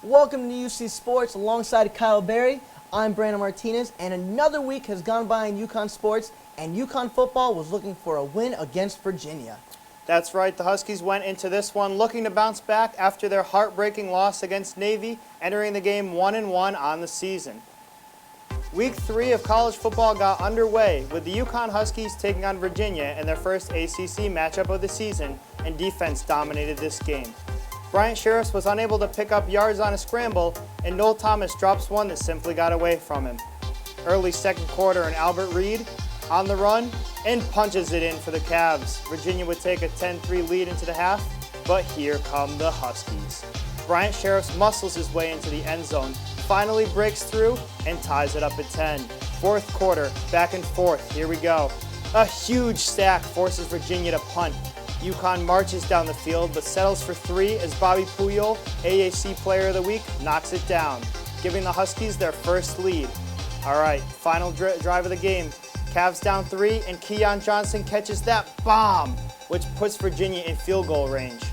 Welcome to UC Sports alongside Kyle Barry. I'm Brandon Martinez, and another week has gone by in UConn sports, and UConn football was looking for a win against Virginia. That's right, the Huskies went into this one looking to bounce back after their heartbreaking loss against Navy, entering the game 1-1 on the season. Week 3 of college football got underway with the UConn Huskies taking on Virginia in their first ACC matchup of the season, and defense dominated this game. Bryant Sheriffs was unable to pick up yards on a scramble, and Noel Thomas drops one that simply got away from him. Early second quarter, and Albert Reed on the run and punches it in for the Cavs. Virginia would take a 10-3 lead into the half, but here come the Huskies. Bryant Sheriffs muscles his way into the end zone, finally breaks through, and ties it up at 10. Fourth quarter, back and forth, here we go. A huge stack forces Virginia to punt. UConn marches down the field, but settles for 3 as Bobby Puyol, AAC Player of the Week, knocks it down, giving the Huskies their first lead. All right, final drive of the game. Cavs down 3, and Keon Johnson catches that bomb, which puts Virginia in field goal range.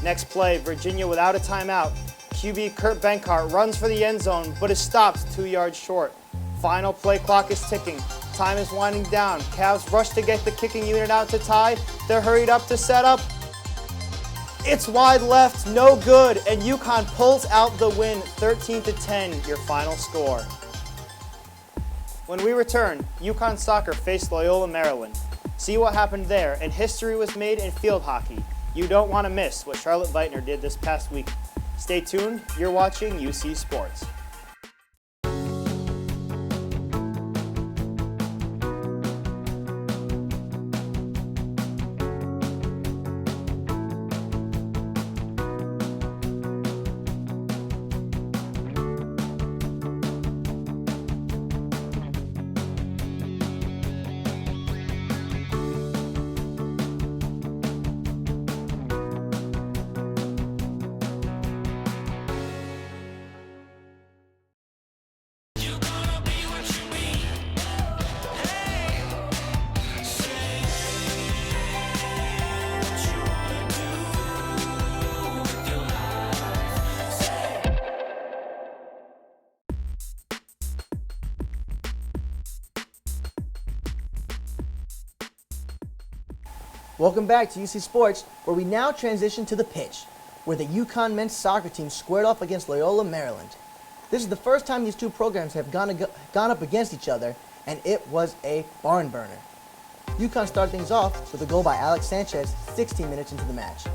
Next play, Virginia without a timeout. QB Kurt Benkart runs for the end zone, but is stopped 2 yards short. Final play clock is ticking. Time is winding down. Cavs rush to get the kicking unit out to tie. They're hurried up to set up. It's wide left, no good, and UConn pulls out the win, 13-10, your final score. When we return, UConn soccer faced Loyola, Maryland. See what happened there, and history was made in field hockey. You don't want to miss what Charlotte Veitner did this past week. Stay tuned, you're watching UC Sports. Welcome back to UC Sports, where we now transition to the pitch, where the UConn men's soccer team squared off against Loyola, Maryland. This is the first time these two programs have gone up against each other, and it was a barn burner. UConn started things off with a goal by Alex Sanchez 16 minutes into the match.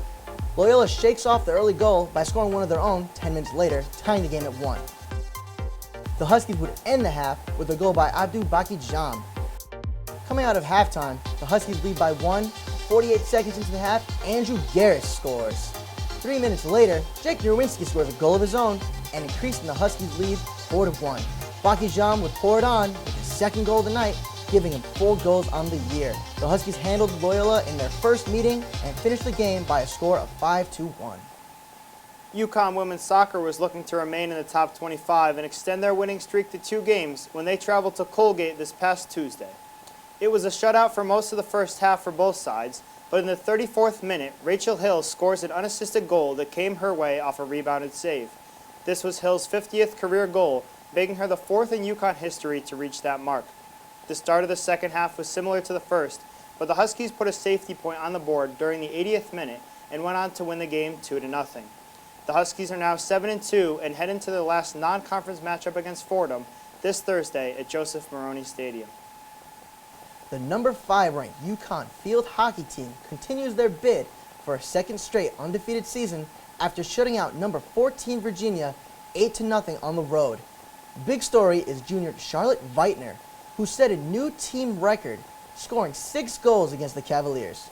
Loyola shakes off the early goal by scoring one of their own 10 minutes later, tying the game at 1. The Huskies would end the half with a goal by Abdou Baki Jam. Coming out of halftime, the Huskies lead by 1. 48 seconds into the half, Andrew Garris scores. 3 minutes later, Jake Nerwinski scores a goal of his own and increasing the Huskies' lead 4-1. Baki Jam would pour it on with his second goal of the night, giving him 4 goals on the year. The Huskies handled Loyola in their first meeting and finished the game by a score of 5-1. UConn women's soccer was looking to remain in the top 25 and extend their winning streak to 2 games when they traveled to Colgate this past Tuesday. It was a shutout for most of the first half for both sides, but in the 34th minute, Rachel Hill scores an unassisted goal that came her way off a rebounded save. This was Hill's 50th career goal, making her the 4th in UConn history to reach that mark. The start of the second half was similar to the first, but the Huskies put a safety point on the board during the 80th minute and went on to win the game 2-0. The Huskies are now 7-2 and head into their last non-conference matchup against Fordham this Thursday at Joseph Maroney Stadium. The number 5 ranked UConn field hockey team continues their bid for a second straight undefeated season after shutting out number 14 Virginia 8-0 on the road. Big story is junior Charlotte Veitner, who set a new team record, scoring 6 goals against the Cavaliers.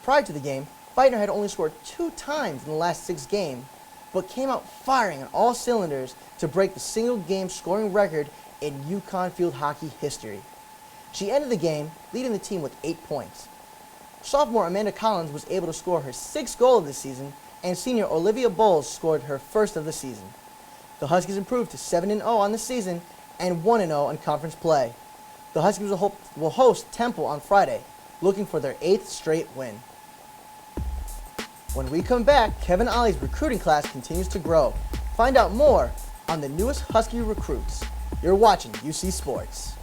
Prior to the game, Veitner had only scored 2 times in the last 6 games, but came out firing on all cylinders to break the single-game scoring record in UConn field hockey history. She ended the game leading the team with 8 points. Sophomore Amanda Collins was able to score her 6th goal of the season, and senior Olivia Bowles scored her first of the season. The Huskies improved to 7-0 on the season and 1-0 in conference play. The Huskies will host Temple on Friday, looking for their 8th straight win. When we come back, Kevin Ollie's recruiting class continues to grow. Find out more on the newest Husky recruits. You're watching UC Sports.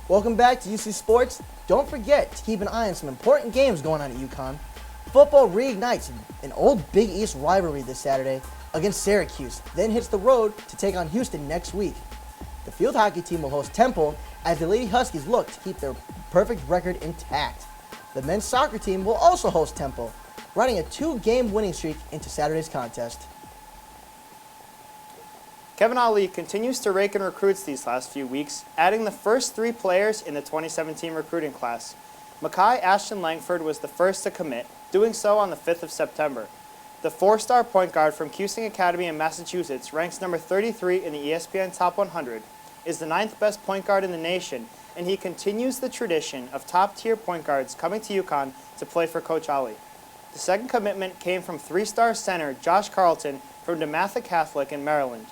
Welcome back to UC Sports. Don't forget to keep an eye on some important games going on at UConn. Football reignites an old Big East rivalry this Saturday against Syracuse, then hits the road to take on Houston next week. The field hockey team will host Temple as the Lady Huskies look to keep their perfect record intact. The men's soccer team will also host Temple, riding a 2-game winning streak into Saturday's contest. Kevin Ali continues to rake in recruits these last few weeks, adding the first 3 players in the 2017 recruiting class. Makai Ashton Langford was the first to commit, doing so on the 5th of September. The 4-star point guard from Cusing Academy in Massachusetts ranks number 33 in the ESPN Top 100, is the 9th best point guard in the nation, and he continues the tradition of top-tier point guards coming to UConn to play for Coach Ali. The second commitment came from 3-star center Josh Carlton from DeMatha Catholic in Maryland.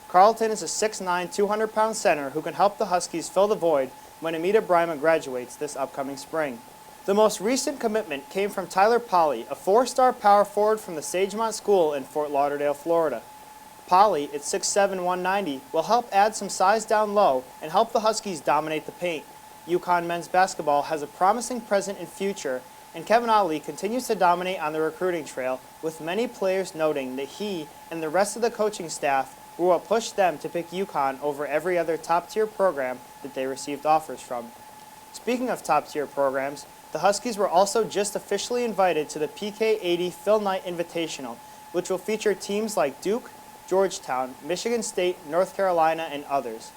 Carlton is a 6'9", 200-pound center who can help the Huskies fill the void when Amita Brima graduates this upcoming spring. The most recent commitment came from Tyler Polly, a 4-star power forward from the Sagemont School in Fort Lauderdale, Florida. Polly, at 6'7", 190, will help add some size down low and help the Huskies dominate the paint. UConn men's basketball has a promising present and future, and Kevin Ali continues to dominate on the recruiting trail, with many players noting that he and the rest of the coaching staff were what pushed them to pick UConn over every other top-tier program that they received offers from. Speaking of top-tier programs, the Huskies were also just officially invited to the PK80 Phil Knight Invitational, which will feature teams like Duke, Georgetown, Michigan State, North Carolina, and others.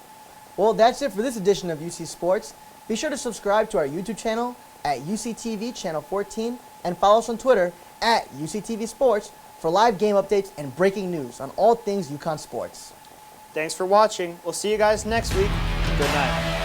Well, that's it for this edition of UC Sports. Be sure to subscribe to our YouTube channel at UCTV Channel 14 and follow us on Twitter at UCTV Sports for live game updates and breaking news on all things UConn sports. Thanks for watching. We'll see you guys next week. Good night.